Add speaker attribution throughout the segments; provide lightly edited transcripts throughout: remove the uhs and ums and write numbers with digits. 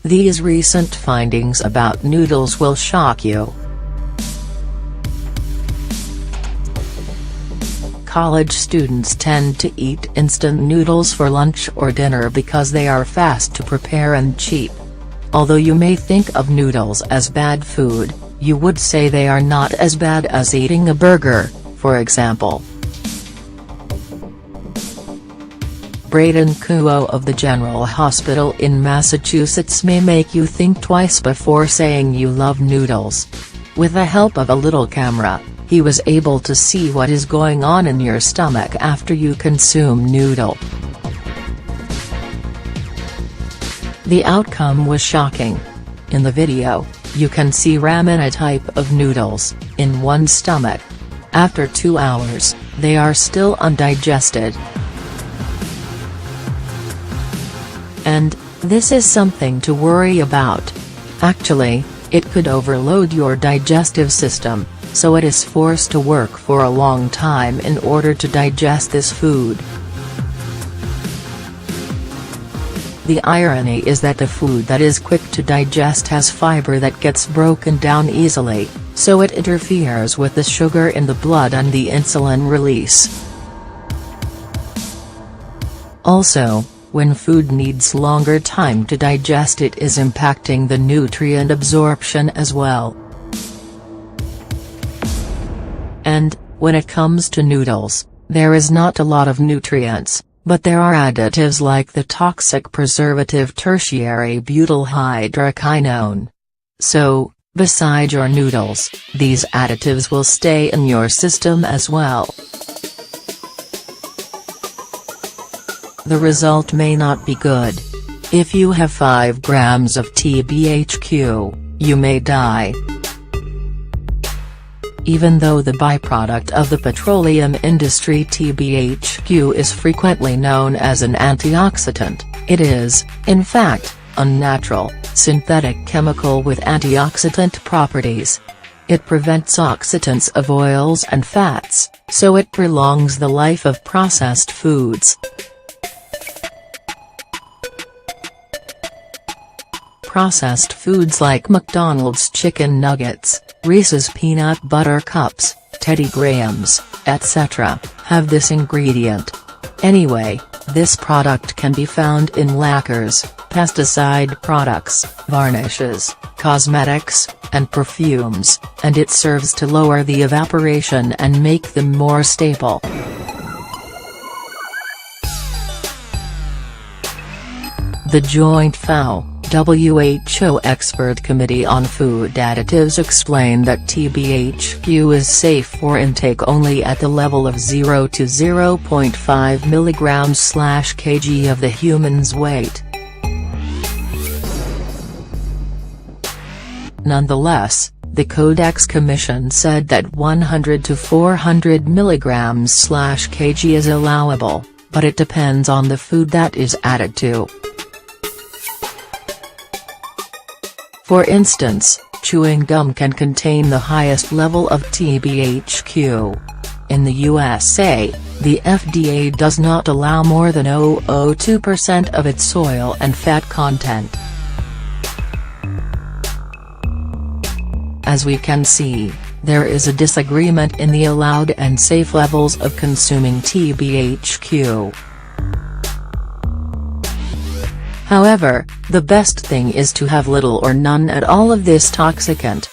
Speaker 1: These recent findings about noodles will shock you. College students tend to eat instant noodles for lunch or dinner because they are fast to prepare and cheap. Although you may think of noodles as bad food, you would say they are not as bad as eating a burger, for example. Braden Kuo of the General Hospital in Massachusetts may make you think twice before saying you love noodles. With the help of a little camera, he was able to see what is going on in your stomach after you consume noodle. The outcome was shocking. In the video, you can see ramen, a type of noodles, in one's stomach. After 2 hours, they are still undigested. And this is something to worry about. Actually, it could overload your digestive system, so it is forced to work for a long time in order to digest this food. The irony is that the food that is quick to digest has fiber that gets broken down easily, so it interferes with the sugar in the blood and the insulin release. Also, when food needs longer time to digest, it is impacting the nutrient absorption as well. And, when it comes to noodles, there is not a lot of nutrients, but there are additives like the toxic preservative tertiary butyl hydroquinone. So, beside your noodles, these additives will stay in your system as well. The result may not be good. If you have 5 grams of TBHQ, you may die. Even though the byproduct of the petroleum industry TBHQ is frequently known as an antioxidant, it is, in fact, a natural, synthetic chemical with antioxidant properties. It prevents oxidants of oils and fats, so it prolongs the life of processed foods. Processed foods like McDonald's chicken nuggets, Reese's peanut butter cups, Teddy Grahams, etc., have this ingredient. Anyway, this product can be found in lacquers, pesticide products, varnishes, cosmetics, and perfumes, and it serves to lower the evaporation and make them more stable. The Joint WHO Expert Committee on Food Additives explained that TBHQ is safe for intake only at the level of 0 to 0.5 mg/kg of the human's weight. Nonetheless, the Codex Commission said that 100 to 400 mg/kg is allowable, but it depends on the food that is added to. For instance, chewing gum can contain the highest level of TBHQ. In the USA, the FDA does not allow more than 0.02% of its oil and fat content. As we can see, there is a disagreement in the allowed and safe levels of consuming TBHQ. However, the best thing is to have little or none at all of this toxicant.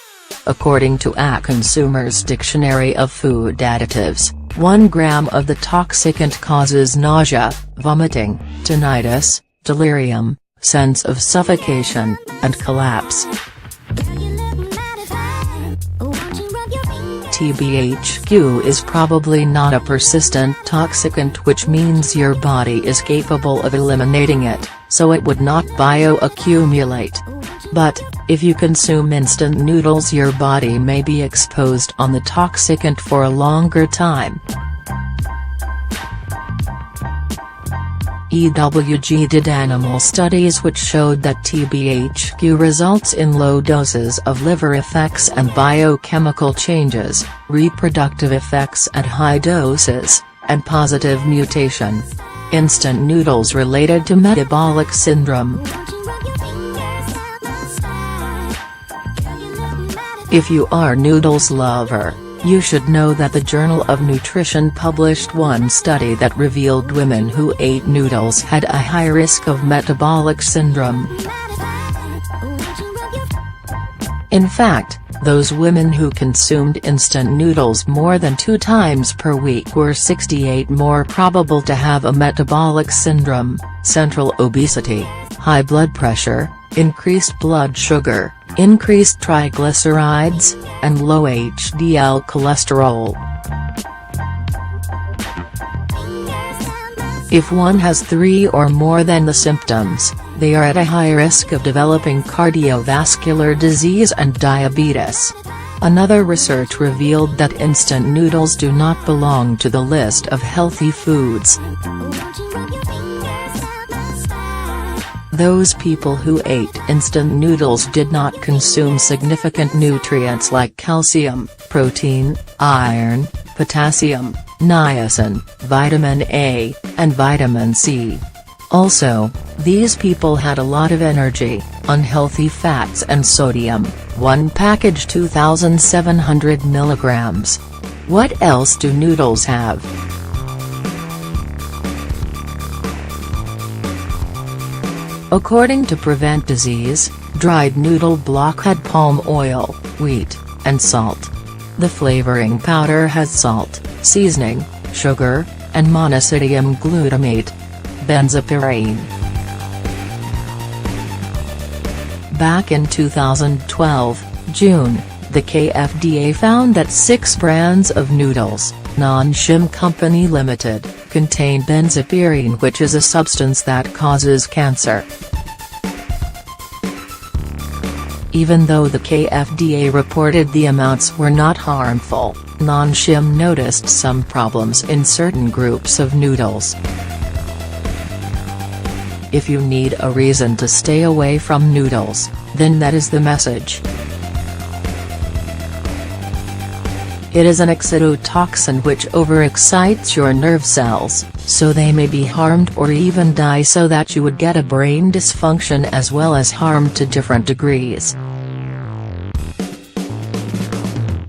Speaker 1: According to A Consumer's Dictionary of Food Additives, 1 gram of the toxicant causes nausea, vomiting, tinnitus, delirium, sense of suffocation, and collapse. TBHQ is probably not a persistent toxicant, which means your body is capable of eliminating it, so it would not bioaccumulate. But, if you consume instant noodles, your body may be exposed on the toxicant for a longer time. EWG did animal studies which showed that TBHQ results in low doses of liver effects and biochemical changes, reproductive effects at high doses, and positive mutation. Instant noodles related to metabolic syndrome. If you are noodles lover, you should know that the Journal of Nutrition published one study that revealed women who ate noodles had a high risk of metabolic syndrome. In fact, those women who consumed instant noodles more than 2 times per week were 68% more probable to have a metabolic syndrome, central obesity, high blood pressure, increased blood sugar, increased triglycerides, and low HDL cholesterol. If one has 3 or more than the symptoms, they are at a high risk of developing cardiovascular disease and diabetes. Another research revealed that instant noodles do not belong to the list of healthy foods. Those people who ate instant noodles did not consume significant nutrients like calcium, protein, iron, potassium, niacin, vitamin A, and vitamin C. Also, these people had a lot of energy, unhealthy fats and sodium. One package 2,700 milligrams. What else do noodles have? According to Prevent Disease, dried noodle block had palm oil, wheat, and salt. The flavoring powder has salt, seasoning, sugar, and monosodium glutamate. Benzopyrene. Back in 2012, June, the KFDA found that 6 brands of noodles, Non-Shim Company Limited, contain benzopyrene, which is a substance that causes cancer. Even though the KFDA reported the amounts were not harmful, Non-Shim noticed some problems in certain groups of noodles. If you need a reason to stay away from noodles, then that is the message. It is an excitotoxin which overexcites your nerve cells, so they may be harmed or even die, so that you would get a brain dysfunction as well as harm to different degrees.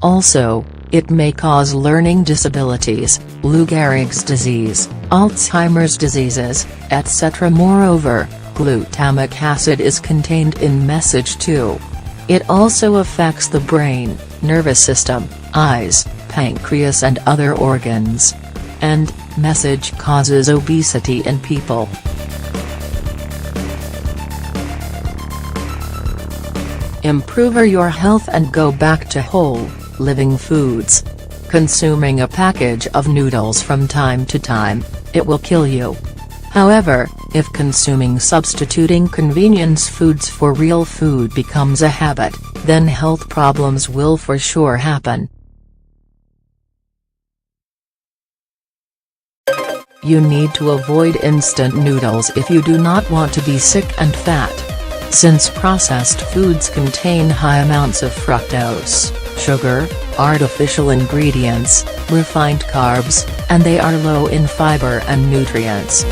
Speaker 1: Also, it may cause learning disabilities, Lou Gehrig's disease, Alzheimer's diseases, etc. Moreover, glutamic acid is contained in message too. It also affects the brain, nervous system, eyes, pancreas and other organs. And, message causes obesity in people. Improve your health and go back to whole, living foods. Consuming a package of noodles from time to time, it will kill you. However, if substituting convenience foods for real food becomes a habit, then health problems will for sure happen. You need to avoid instant noodles if you do not want to be sick and fat. Since processed foods contain high amounts of fructose, sugar, artificial ingredients, refined carbs, and they are low in fiber and nutrients.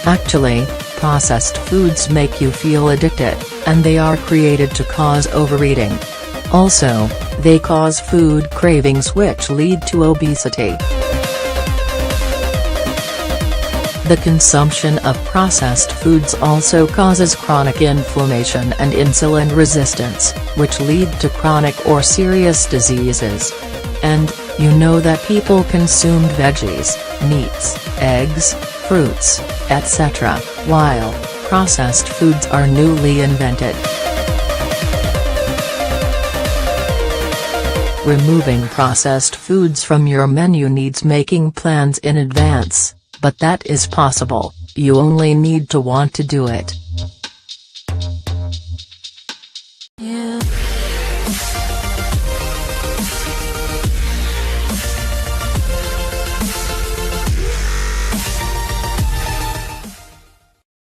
Speaker 1: Actually, processed foods make you feel addicted, and they are created to cause overeating. Also, they cause food cravings which lead to obesity. The consumption of processed foods also causes chronic inflammation and insulin resistance, which lead to chronic or serious diseases. And, you know that people consumed veggies, meats, eggs, fruits, etc., while processed foods are newly invented. Removing processed foods from your menu needs making plans in advance, but that is possible, you only need to want to do it.